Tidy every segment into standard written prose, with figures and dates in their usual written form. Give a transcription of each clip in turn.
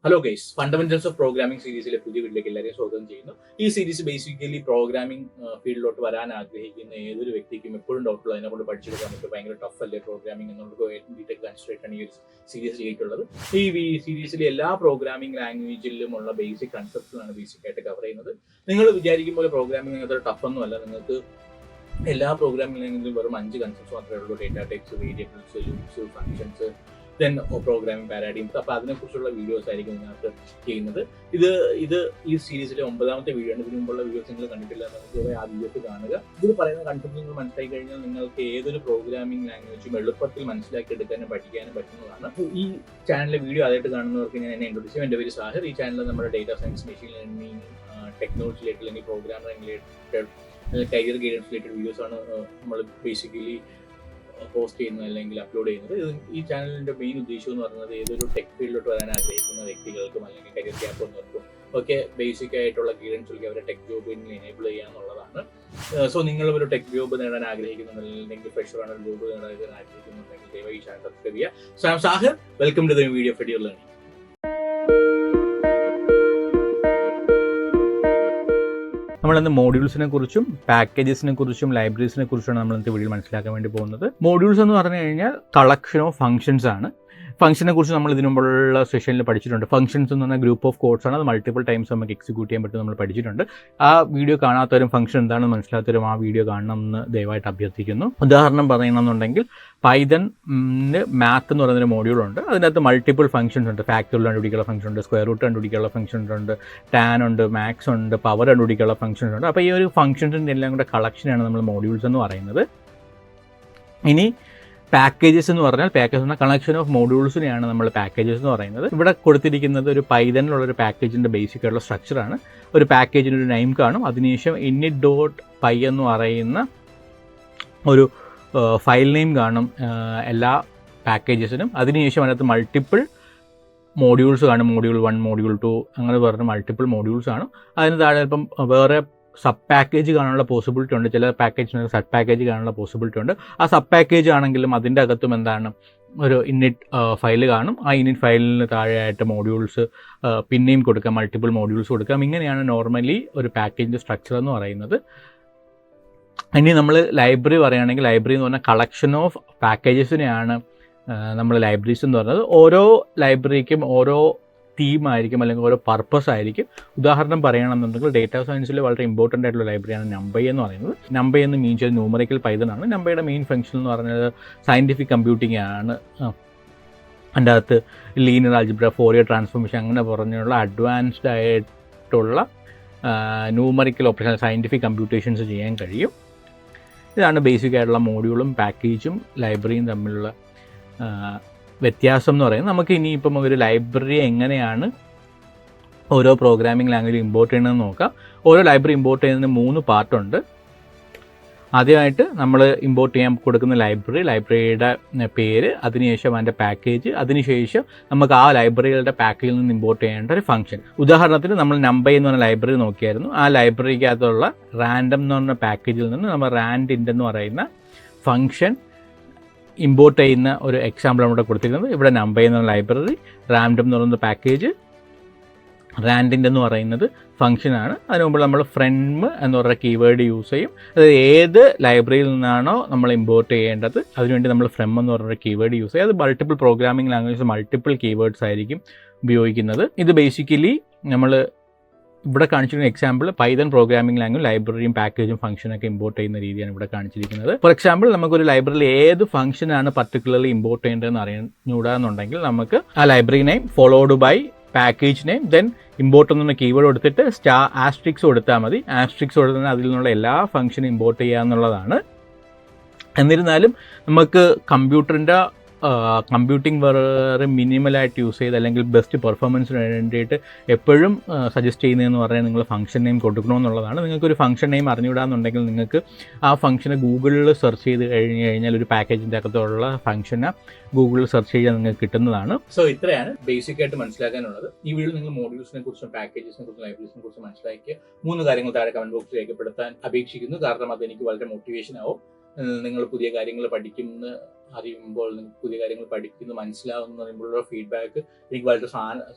Hello guys, fundamentals of programming സീരീസിലെ പുതിയ വീട്ടിലേക്ക് എല്ലാവരെയും സ്വാഗതം ചെയ്യുന്നു. ഈ സീരീസ് ബേസിക്കലി പ്രോഗ്രാമിംഗ് ഫീൽഡിലോട്ട് വരാൻ ആഗ്രഹിക്കുന്ന ഏതൊരു വ്യക്തിക്കും എപ്പോഴും ഡൗട്ടുള്ള അതിനെക്കൊണ്ട് പഠിച്ചെടുക്കാൻ പറ്റും. ഭയങ്കര ടഫ് അല്ലേ പ്രോഗ്രാമിംഗ് എന്നുള്ളത് ഡീറ്റെയിൽ കൺസിഡറേറ്റ് ഈ ഒരു സീരീസ് ചെയ്തിട്ടുള്ളത്. ഈ സീരീസിലെ എല്ലാ പ്രോഗ്രാമിംഗ് ലാംഗ്വേജിലുമുള്ള ബേസിക് കൺസെപ്റ്റ്സാണ് ബേസിക് ആയിട്ട് കവർ ചെയ്യുന്നത്. നിങ്ങൾ വിചാരിക്കും പോലെ പ്രോഗ്രാമിംഗ് അത്ര ടഫ് ഒന്നുമല്ല. നിങ്ങൾക്ക് എല്ലാ പ്രോഗ്രാമിംഗ് ലാംഗ്വേജിലും വെറും 5 കൺസെപ്റ്റ്സ് മാത്രമേ ഉള്ളൂ: data types, variables, loops, functions, then programming paradigms. അപ്പോൾ അതിനെക്കുറിച്ചുള്ള വീഡിയോസ് ആയിരിക്കും ഇതിനകത്ത് ചെയ്യുന്നത്. ഇത് ഈ സീരീസിലെ 9ാമത്തെ വീഡിയോ ആണ്. ഇതിനു മുമ്പുള്ള വീഡിയോസ് നിങ്ങൾ കണ്ടിട്ടില്ല, നമുക്ക് ആ വീഡിയോസ് കാണുക. ഇതിൽ പറയുന്ന കൺസെപ്റ്റ് നിങ്ങൾ മനസ്സിലാക്കി കഴിഞ്ഞാൽ നിങ്ങൾക്ക് ഏതൊരു പ്രോഗ്രാമിംഗ് ലാംഗ്വേജും എളുപ്പത്തിൽ മനസ്സിലാക്കി എടുക്കാനും പഠിക്കാനും പറ്റുന്നതാണ്. ഈ ചാനലിലെ വീഡിയോ ആദ്യമായിട്ട് കാണുന്നവർക്ക് ഞാൻ എന്നെ ഇൻട്രൊഡ്യൂസ് ചെയ്യും. എൻ്റെ പേര് സാഹിർ. ഈ ചാനലിൽ നമ്മുടെ data science, machine learning, technology related അല്ലെങ്കിൽ programming related, career guidance related videos ആണ് നമ്മൾ ബേസിക്കലി പോസ്റ്റ് ചെയ്യുന്നത് അല്ലെങ്കിൽ അപ്ലോഡ് ചെയ്യുന്നത്. ഈ ചാനലിന്റെ മെയിൻ ഉദ്ദേശം എന്ന് പറയുന്നത് ഏതൊരു ടെക് ഫീൽഡിലോട്ട് വരാൻ ആഗ്രഹിക്കുന്ന വ്യക്തികൾക്കും അല്ലെങ്കിൽ കരിയർ ഗ്യാപ്പ് വന്നവർക്കും ഒക്കെ ബേസിക് ആയിട്ടുള്ള ഗൈഡൻസ് നൽകി അവരെ ടെക് ജോബിൽ എനേബിൾ ചെയ്യുക എന്നുള്ളതാണ്. സോ നിങ്ങൾ ഒരു ടെക് ജോബ് നേടാൻ ആഗ്രഹിക്കുന്നുണ്ടെങ്കിൽ, ഫ്രഷറാണ് ഒരു ജോബ് നേടാൻ ആഗ്രഹിക്കുന്നുണ്ടെങ്കിൽ ദയവായി ഈ ചാനൽ സബ്സ്ക്രൈബ് ചെയ്യുക. So I am Sahir. Welcome to the video of Edure learning. നമ്മളിന്ന് മോഡ്യൂൾസിനെ കുറിച്ചും പാക്കേജസിനെ കുറിച്ചും ലൈബ്രറീസിനെ കുറിച്ചാണ് നമ്മൾ ഇന്നത്തെ വീഡിയോ മനസ്സിലാക്കാൻ വേണ്ടി പോകുന്നത്. മോഡ്യൂൾസ് എന്ന് പറഞ്ഞു കഴിഞ്ഞാൽ കളക്ഷൻ ഓഫ് ഫംഗ്ഷൻസ് ആണ്. ഫംഗ്ഷനെ കുറിച്ച് നമ്മൾ ഇതിനു മുമ്പുള്ള സെഷനിൽ പഠിച്ചിട്ടുണ്ട്. ഫംഗ്ഷൻസ് എന്ന് പറഞ്ഞാൽ ഗ്രൂപ്പ് ഓഫ് കോഡ്സ് ആണ്. അത് മൾട്ടിപ്പിൾ ടൈംസ് നമുക്ക് എക്സിക്യൂട്ട് ചെയ്യാൻ പറ്റും നമ്മൾ പഠിച്ചിട്ടുണ്ട്. ആ വീഡിയോ കാണാത്തവരും ഫംഗ്ഷൻ എന്താണെന്ന് മനസ്സിലാത്തവരും ആ വീഡിയോ കാണണമെന്ന് ദയവായിട്ട് അഭ്യർത്ഥിക്കുന്നു. ഉദാഹരണം പറയണമെന്നുണ്ടെങ്കിൽ പൈതൺ മാത്ത് എന്ന് പറയുന്നൊരു മോഡ്യൂളുണ്ട്. അതിനകത്ത് മൾട്ടിപ്പിൾ ഫംഗ്ഷൻസ് ഉണ്ട്. ഫാക്ടോറിയൽ കണ്ടുപിടിക്കാനുള്ള ഫംഗ്ഷൻ ഉണ്ട്, സ്ക്വയർ റൂട്ട് കണ്ടുപിടിക്കാനുള്ള ഫംഗ്ഷൻസ് ഉണ്ട്, ടാൻ ഉണ്ട്, മാക്സ് ഉണ്ട്, പവർ കണ്ടുപിടിക്കാനുള്ള ഫംഗ്ഷൻസ് ഉണ്ട്. അപ്പോൾ ഈ ഒരു ഫംഗ്ഷൻസിൻ്റെ എല്ലാം കൂടെ കളക്ഷനാണ് നമ്മൾ മോഡ്യൂൾസ് എന്ന് പറയുന്നത്. ഇനി പാക്കേജസ് എന്ന് പറഞ്ഞാൽ കളക്ഷൻ ഓഫ് മോഡ്യൂൾസിനെയാണ് നമ്മൾ പാക്കേജസ് എന്ന് പറയുന്നത്. ഇവിടെ കൊടുത്തിരിക്കുന്നത് ഒരു പൈതണിലുള്ളൊരു പാക്കേജിൻ്റെ ബേസിക് ആയിട്ടുള്ള സ്ട്രക്ചറാണ്. ഒരു പാക്കേജിന് ഒരു നെയിം കാണും, അതിനുശേഷം init.py എന്ന് പറയുന്ന ഒരു ഫയൽ നെയിം കാണും എല്ലാ പാക്കേജസിനും. അതിനുശേഷം അതിനകത്ത് മൾട്ടിപ്പിൾ മോഡ്യൂൾസ് കാണും. മോഡ്യൂൾ 1, മോഡ്യൂൾ 2 അങ്ങനെ പറഞ്ഞ മൾട്ടിപ്പിൾ മോഡ്യൂൾസ് ആണ്. അതിന് താഴെ ഇപ്പം വേറെ സബ് പാക്കേജ് കാണാനുള്ള പോസിബിലിറ്റി ഉണ്ട്. ചില പാക്കേജിന് സബ് പാക്കേജ് കാണാനുള്ള പോസിബിലിറ്റി ഉണ്ട്. ആ സബ് പാക്കേജ് ആണെങ്കിലും അതിൻ്റെ അകത്തും എന്താണ് ഒരു ഇന്നിറ്റ് ഫയൽ കാണും. ആ ഇന്നിറ്റ് ഫയലിന് താഴെയായിട്ട് മോഡ്യൂൾസ് പിന്നെയും കൊടുക്കാം, മൾട്ടിപ്പിൾ മോഡ്യൂൾസ് കൊടുക്കാം. ഇങ്ങനെയാണ് നോർമലി ഒരു പാക്കേജിൻ്റെ സ്ട്രക്ചർ എന്ന് പറയുന്നത്. ഇനി നമ്മൾ ലൈബ്രറി പറയുകയാണെങ്കിൽ, ലൈബ്രറി എന്ന് പറഞ്ഞാൽ കളക്ഷൻ ഓഫ് പാക്കേജസിനെയാണ് നമ്മൾ ലൈബ്രറീസ് എന്ന് പറയുന്നത്. ഓരോ ലൈബ്രറിക്കും ഓരോ തീമായിരിക്കും അല്ലെങ്കിൽ ഓരോ പർപ്പസ് ആയിരിക്കും. ഉദാഹരണം പറയണമെന്നുണ്ടെങ്കിൽ ഡേറ്റാ സയൻസിൽ വളരെ ഇമ്പോർട്ടൻ്റ് ആയിട്ടുള്ള ലൈബ്രറിയാണ് NumPy എന്ന് പറയുന്നത്. NumPy എന്ന് മീൻ ചെയ്ത് ന്യൂമറിക്കൽ പൈതൺ ആണ്. NumPyയുടെ മെയിൻ ഫംഗ്ഷൻ എന്ന് പറയുന്നത് സയൻറ്റിഫിക് കമ്പ്യൂട്ടിംഗ് ആണ്. അതിൻ്റെ അകത്ത് ലീനിയർ ആൾജിബ്ര, ഫോറിയർ ട്രാൻസ്ഫോർമേഷൻ അങ്ങനെ പറഞ്ഞുള്ള അഡ്വാൻസ്ഡ് ആയിട്ടുള്ള ന്യൂമറിക്കൽ ഓപ്പറേഷൻ, സയൻറ്റിഫിക് കമ്പ്യൂട്ടേഷൻസ് ചെയ്യാൻ കഴിയും. ഇതാണ് ബേസിക് ആയിട്ടുള്ള മോഡ്യൂളും പാക്കേജും ലൈബ്രറിയും തമ്മിലുള്ള വ്യത്യാസം എന്ന് പറയുന്നത്. നമുക്ക് ഇനിയിപ്പം ഒരു ലൈബ്രറി എങ്ങനെയാണ് ഓരോ പ്രോഗ്രാമിംഗ് ലാംഗ്വേജ് ഇമ്പോർട്ട് ചെയ്യണമെന്ന് നോക്കാം. ഓരോ ലൈബ്രറി ഇമ്പോർട്ട് ചെയ്യുന്നതിന് 3 പാർട്ടുണ്ട്. ആദ്യമായിട്ട് നമ്മൾ ഇമ്പോർട്ട് ചെയ്യാൻ കൊടുക്കുന്ന ലൈബ്രറിയുടെ പേര്, അതിനുശേഷം അതിൻ്റെ പാക്കേജ്, അതിനുശേഷം നമുക്ക് ആ ലൈബ്രറികളുടെ പാക്കേജിൽ നിന്ന് ഇമ്പോർട്ട് ചെയ്യേണ്ട ഒരു ഫംഗ്ഷൻ. ഉദാഹരണത്തിന് നമ്മൾ NumPy എന്ന് പറഞ്ഞ ലൈബ്രറി നോക്കിയായിരുന്നു. ആ ലൈബ്രറിക്കകത്തുള്ള റാൻഡം എന്ന് പറഞ്ഞ പാക്കേജിൽ നിന്ന് നമ്മൾ റാൻഡ് എന്ന് പറയുന്ന ഫംഗ്ഷൻ ഇമ്പോർട്ട് ചെയ്യുന്ന ഒരു എക്സാമ്പിൾ നമ്മുടെ കൊടുത്തിരിക്കുന്നത്. ഇവിടെ NumPy എന്ന ലൈബ്രറി, റാൻഡം എന്ന് പറയുന്ന പാക്കേജ്, റാൻഡിൻ്റെ എന്ന് പറയുന്നത് ഫംഗ്ഷനാണ്. അതിന് മുമ്പ് നമ്മൾ ഫ്രം എന്ന് പറയുന്ന കീവേഡ് യൂസ് ചെയ്യും. അതായത് ഏത് ലൈബ്രറിയിൽ നിന്നാണോ നമ്മൾ ഇമ്പോർട്ട് ചെയ്യേണ്ടത് അതിനുവേണ്ടി നമ്മൾ ഫ്രം എന്ന് പറയുന്ന കീവേഡ് യൂസ് ചെയ്യും. അത് multiple programming languages multiple keywords ആയിരിക്കും ഉപയോഗിക്കുന്നത്. ഇത് ബേസിക്കലി നമ്മൾ ഇവിടെ കാണിച്ചിരിക്കുന്ന എക്സാമ്പിൾ പൈതൺ പ്രോഗ്രാമിംഗ് ലാംഗ്വേജ് ലൈബ്രറിയും പാക്കേജും ഫംഗ്ഷനൊക്കെ ഇമ്പോർട്ട് ചെയ്യുന്ന രീതിയാണ് ഇവിടെ കാണിച്ചിരിക്കുന്നത്. ഫോർ എക്സാമ്പിൾ, നമുക്കൊരു ലൈബ്രറിയിൽ ഏത് ഫംഗ്ഷനാണ് പർട്ടിക്കുലർലി ഇമ്പോർട്ട് ചെയ്യേണ്ടതെന്ന് അറിഞ്ഞൂടാന്നുണ്ടെങ്കിൽ നമുക്ക് ആ library name followed by package name, then import എന്ന കീവേഡ് കൊടുത്തിട്ട് ആസ്ട്രിക്സ് കൊടുത്താൽ മതി. ആസ്ട്രിക്സ് കൊടുത്താൽ അതിൽ നിന്നുള്ള എല്ലാ ഫംഗ്ഷനും ഇമ്പോർട്ട് ചെയ്യുക എന്നുള്ളതാണ്. എന്നിരുന്നാലും നമുക്ക് കമ്പ്യൂട്ടിംഗ് വളരെ മിനിമലായിട്ട് യൂസ് ചെയ്ത് അല്ലെങ്കിൽ ബെസ്റ്റ് പെർഫോമൻസിന് വേണ്ടിയിട്ട് എപ്പോഴും സജസ്റ്റ് ചെയ്യുന്നതെന്ന് പറഞ്ഞാൽ നിങ്ങൾ ഫംഗ്ഷൻ നെയിം കൊടുക്കണമെന്നുള്ളതാണ്. നിങ്ങൾക്കൊരു ഫംഗ്ഷൻ നെയിം അറിഞ്ഞുവിടാന്നുണ്ടെങ്കിൽ നിങ്ങൾക്ക് ആ ഫംഗ്ഷനെ ഗൂഗിളിൽ സെർച്ച് ചെയ്ത് കഴിഞ്ഞാൽ ഒരു പാക്കേജിൻ്റെ അകത്തുള്ള ഫംഗ്ഷനെ ഗൂഗിളിൽ സെർച്ച് ചെയ്യാൻ നിങ്ങൾക്ക് കിട്ടുന്നതാണ്. സോ ഇത്രയാണ് ബേസിക് ആയിട്ട് മനസ്സിലാക്കാനുള്ളത്. ഈ വീഡിയോ നിങ്ങൾ മോഡ്യൂൾസിനെ കുറിച്ചും പാക്കേജസിനെ കുറിച്ചും ലൈബ്രറീസിനെ കുറിച്ചും മനസ്സിലാക്കിയ 3 കാര്യങ്ങൾ താഴെ കമന്റ് ബോക്സിൽ രേഖപ്പെടുത്താൻ അപേക്ഷിക്കുന്നു. കാരണം അതെനിക്ക് വളരെ മോട്ടിവേഷൻ ആവും. നിങ്ങൾ പുതിയ കാര്യങ്ങൾ പഠിക്കുന്ന അറിയുമ്പോൾ, നിങ്ങൾക്ക് പുതിയ കാര്യങ്ങൾ പഠിക്കുന്നു മനസ്സിലാവുന്ന പറയുമ്പോഴുള്ള ഫീഡ്ബാക്ക് എനിക്ക് വളരെ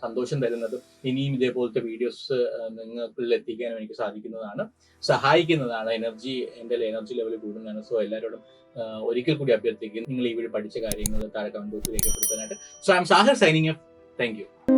സന്തോഷം തരുന്നതും ഇനിയും ഇതേപോലത്തെ വീഡിയോസ് നിങ്ങൾക്കുള്ളിൽ എത്തിക്കാനും എനിക്ക് സഹായിക്കുന്നതാണ്. എൻ്റെ എനർജി ലെവൽ കൂടുന്നതാണ്. സോ എല്ലാവരോടും ഒരിക്കൽ കൂടി അഭ്യർത്ഥിക്കുന്നു, നിങ്ങൾ ഈ വീഡിയോ പഠിച്ച കാര്യങ്ങൾ താഴെ കമന്റ് ബോക്സിൽ രേഖപ്പെടുത്താനായിട്ട്. So I am Sahir signing off. Thank U.